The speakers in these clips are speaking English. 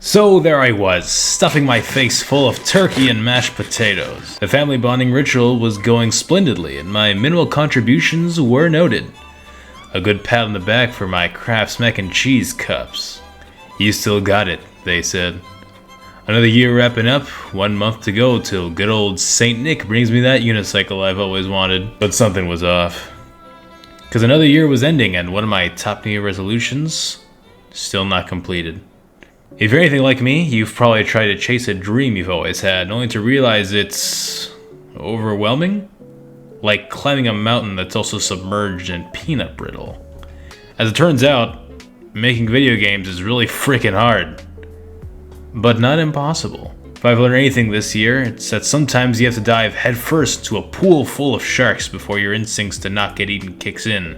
So there I was, stuffing my face full of turkey and mashed potatoes. The family bonding ritual was going splendidly, and my minimal contributions were noted. A good pat on the back for my Kraft's mac and cheese cups. "You still got it," they said. Another year wrapping up, 1 month to go till good old Saint Nick brings me that unicycle I've always wanted. But something was off. Cause another year was ending and one of my top New Year resolutions, still not completed. If you're anything like me, you've probably tried to chase a dream you've always had, only to realize it's overwhelming? Like climbing a mountain that's also submerged in peanut brittle. As it turns out, making video games is really freaking hard. But not impossible. If I've learned anything this year, it's that sometimes you have to dive headfirst to a pool full of sharks before your instincts to not get eaten kicks in,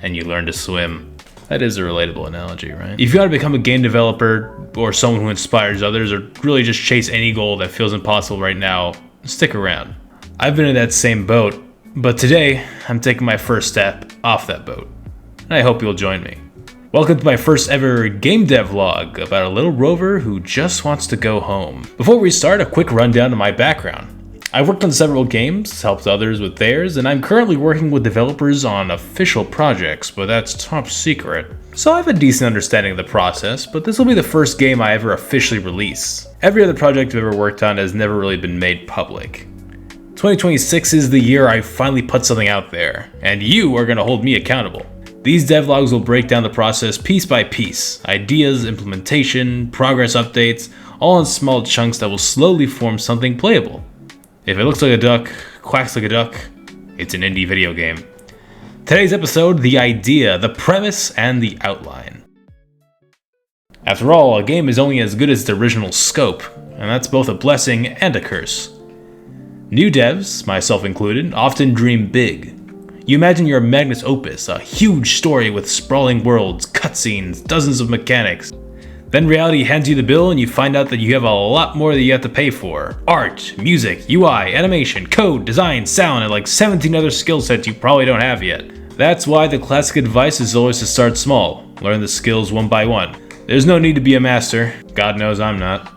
and you learn to swim. That is a relatable analogy, right? If you gotta become a game developer, or someone who inspires others, or really just chase any goal that feels impossible right now, stick around. I've been in that same boat, but today, I'm taking my first step off that boat. And I hope you'll join me. Welcome to my first ever game dev vlog about a little rover who just wants to go home. Before we start, a quick rundown of my background. I've worked on several games, helped others with theirs, and I'm currently working with developers on official projects, but that's top secret. So I have a decent understanding of the process, but this will be the first game I ever officially release. Every other project I've ever worked on has never really been made public. 2026 is the year I finally put something out there, and you are going to hold me accountable. These devlogs will break down the process piece by piece, ideas, implementation, progress updates, all in small chunks that will slowly form something playable. If it looks like a duck, quacks like a duck, it's an indie video game. Today's episode, the idea, the premise, and the outline. After all, a game is only as good as its original scope, and that's both a blessing and a curse. New devs, myself included, often dream big. You imagine your magnus opus, a huge story with sprawling worlds, cutscenes, dozens of mechanics. Then reality hands you the bill and you find out that you have a lot more that you have to pay for. Art, music, UI, animation, code, design, sound, and like 17 other skill sets you probably don't have yet. That's why the classic advice is always to start small. Learn the skills one by one. There's no need to be a master. God knows I'm not.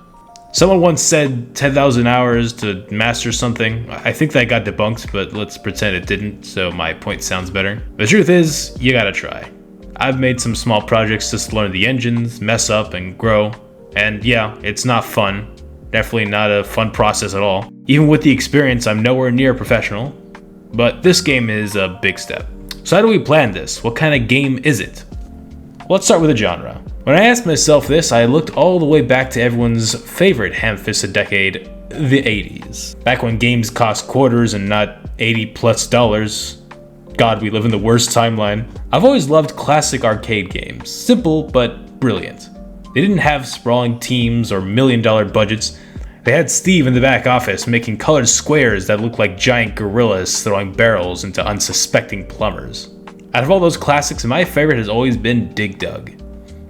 Someone once said 10,000 hours to master something. I think that got debunked, but let's pretend it didn't, so my point sounds better. The truth is, you gotta try. I've made some small projects just to learn the engines, mess up, and grow. And yeah, it's not fun. Definitely not a fun process at all. Even with the experience, I'm nowhere near professional. But this game is a big step. So how do we plan this? What kind of game is it? Let's start with a genre. When I asked myself this, I looked all the way back to everyone's favorite ham-fisted decade, the 80s. Back when games cost quarters and not $80+ God, we live in the worst timeline. I've always loved classic arcade games. Simple, but brilliant. They didn't have sprawling teams or million-dollar budgets. They had Steve in the back office making colored squares that looked like giant gorillas throwing barrels into unsuspecting plumbers. Out of all those classics, my favorite has always been Dig Dug.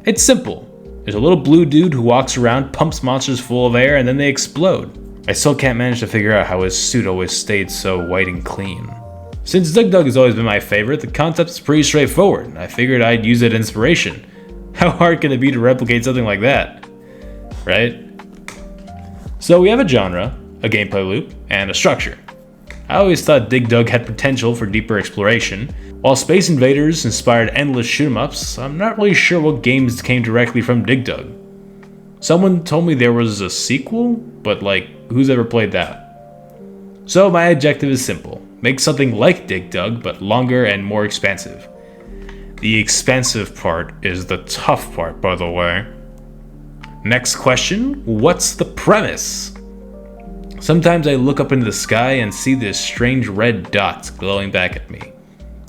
It's simple. There's a little blue dude who walks around, pumps monsters full of air, and then they explode. I still can't manage to figure out how his suit always stayed so white and clean. Since Dig Dug has always been my favorite, the concept is pretty straightforward. I figured I'd use it as inspiration. How hard can it be to replicate something like that? Right? So we have a genre, a gameplay loop, and a structure. I always thought Dig Dug had potential for deeper exploration. While Space Invaders inspired endless shoot-'em-ups, I'm not really sure what games came directly from Dig Dug. Someone told me there was a sequel, but like, who's ever played that? So my objective is simple. Make something like Dig Dug, but longer and more expansive. The expansive part is the tough part, by the way. Next question, what's the premise? Sometimes I look up into the sky and see this strange red dot glowing back at me.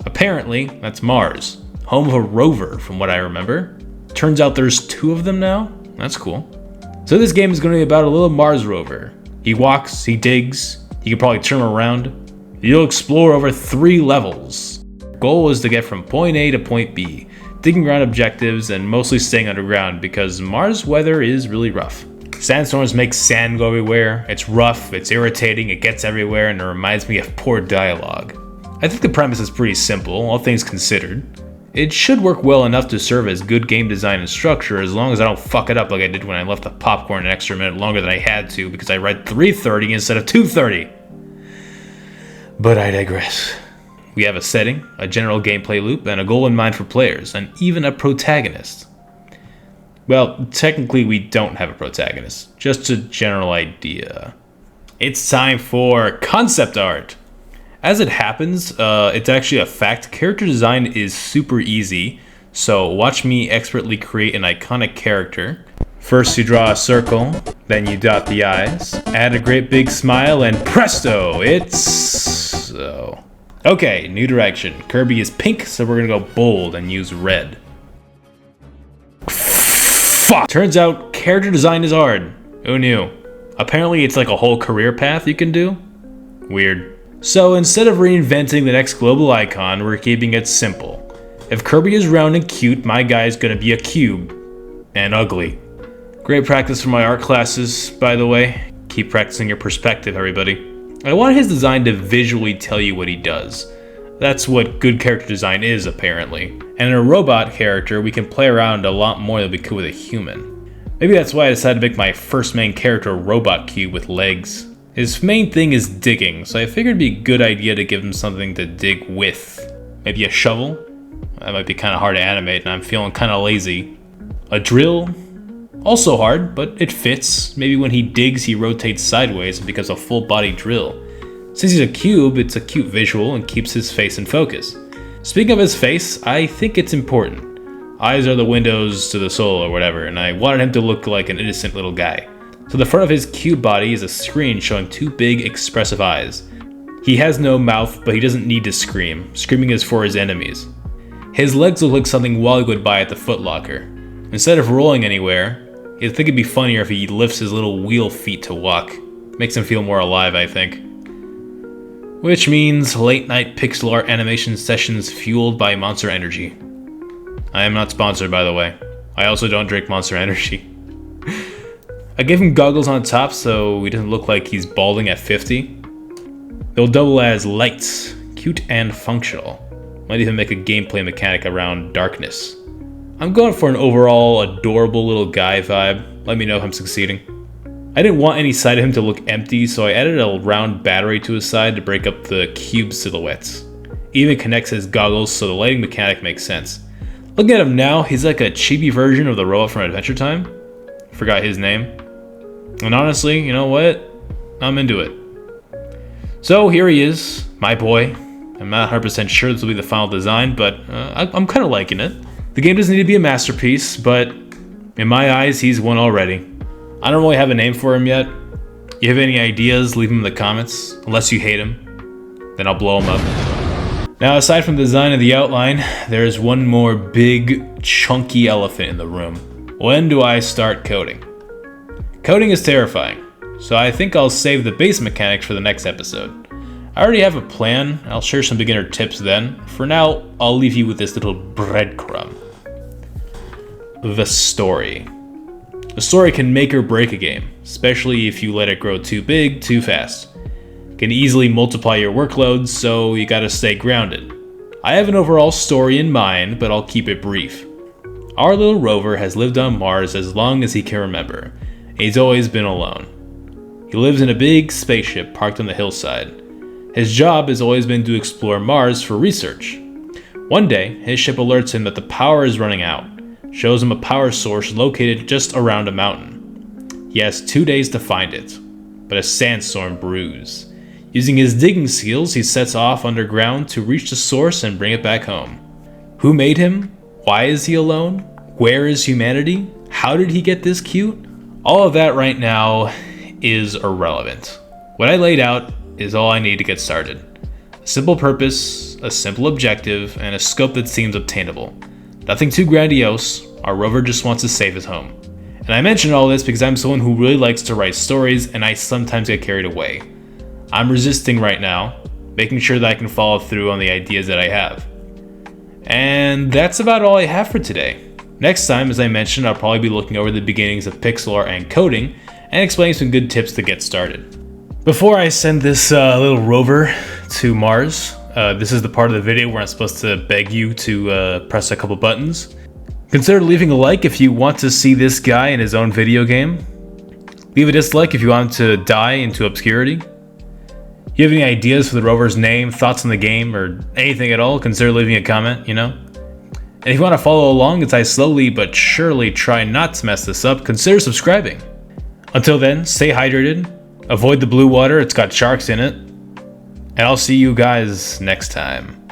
Apparently, that's Mars, home of a rover from what I remember. Turns out there's 2 of them now? That's cool. So this game is going to be about a little Mars rover. He walks, he digs, he can probably turn around. You'll explore over 3 levels. Goal is to get from point A to point B, digging around objectives and mostly staying underground because Mars weather is really rough. Sandstorms make sand go everywhere, it's rough, it's irritating, it gets everywhere, and it reminds me of poor dialogue. I think the premise is pretty simple, all things considered. It should work well enough to serve as good game design and structure as long as I don't fuck it up like I did when I left the popcorn an extra minute longer than I had to because I read 3:30 instead of 2:30. But I digress. We have a setting, a general gameplay loop, and a goal in mind for players, and even a protagonist. Well, technically we don't have a protagonist, just a general idea. It's time for concept art! As it happens, it's actually a fact. Character design is super easy, so watch me expertly create an iconic character. First you draw a circle, then you dot the eyes, add a great big smile, and presto, it's so. Okay, new direction. Kirby is pink, so we're gonna go bold and use red. Fuck! Turns out character design is hard. Who knew? Apparently it's like a whole career path you can do. Weird. So instead of reinventing the next global icon, we're keeping it simple. If Kirby is round and cute, my guy is gonna be a cube. And ugly. Great practice for my art classes, by the way. Keep practicing your perspective, everybody. I want his design to visually tell you what he does. That's what good character design is, apparently. And in a robot character, we can play around a lot more than we could with a human. Maybe that's why I decided to make my first main character a robot cube with legs. His main thing is digging, so I figured it'd be a good idea to give him something to dig with. Maybe a shovel? That might be kind of hard to animate and I'm feeling kind of lazy. A drill? Also hard, but it fits. Maybe when he digs he rotates sideways and becomes a full body drill. Since he's a cube, it's a cute visual and keeps his face in focus. Speaking of his face, I think it's important. Eyes are the windows to the soul or whatever, and I wanted him to look like an innocent little guy. So the front of his cube body is a screen showing two big expressive eyes. He has no mouth, but he doesn't need to scream. Screaming is for his enemies. His legs look like something Wally would buy at the Foot Locker. Instead of rolling anywhere, I think it'd be funnier if he lifts his little wheel feet to walk. Makes him feel more alive, I think. Which means late night pixel art animation sessions fueled by Monster Energy. I am not sponsored, by the way. I also don't drink Monster Energy. I gave him goggles on top so he doesn't look like he's balding at 50. They'll double as lights, cute and functional. Might even make a gameplay mechanic around darkness. I'm going for an overall adorable little guy vibe. Let me know if I'm succeeding. I didn't want any side of him to look empty, so I added a round battery to his side to break up the cube silhouettes. Even connects his goggles so the lighting mechanic makes sense. Looking at him now, he's like a chibi version of the robot from Adventure Time. Forgot his name. And honestly, you know what? I'm into it. So here he is, my boy. I'm not 100% sure this will be the final design, but I'm kind of liking it. The game doesn't need to be a masterpiece, but in my eyes, he's one already. I don't really have a name for him yet. You have any ideas, leave them in the comments. Unless you hate him, then I'll blow him up. Now, aside from the design of the outline, there's one more big, chunky elephant in the room. When do I start coding? Coding is terrifying, so I think I'll save the base mechanics for the next episode. I already have a plan. I'll share some beginner tips then. For now, I'll leave you with this little breadcrumb. The story. The story can make or break a game, especially if you let it grow too big, too fast. It can easily multiply your workload, so you gotta stay grounded. I have an overall story in mind, but I'll keep it brief. Our little rover has lived on Mars as long as he can remember. He's always been alone. He lives in a big spaceship parked on the hillside. His job has always been to explore Mars for research. One day, his ship alerts him that the power is running out, shows him a power source located just around a mountain. He has 2 days to find it, but a sandstorm brews. Using his digging skills, he sets off underground to reach the source and bring it back home. Who made him? Why is he alone? Where is humanity? How did he get this cute? All of that right now is irrelevant. What I laid out is all I need to get started. A simple purpose, a simple objective, and a scope that seems obtainable. Nothing too grandiose, our rover just wants to save his home. And I mention all this because I'm someone who really likes to write stories and I sometimes get carried away. I'm resisting right now, making sure that I can follow through on the ideas that I have. And that's about all I have for today. Next time, as I mentioned, I'll probably be looking over the beginnings of pixel art and coding, and explaining some good tips to get started. Before I send this little rover to Mars, This is the part of the video where I'm supposed to beg you to press a couple buttons. Consider leaving a like if you want to see this guy in his own video game. Leave a dislike if you want him to die into obscurity. If you have any ideas for the rover's name, thoughts on the game, or anything at all, consider leaving a comment, you know? And if you want to follow along as I slowly but surely try not to mess this up, consider subscribing. Until then, stay hydrated, avoid the blue water, it's got sharks in it, and I'll see you guys next time.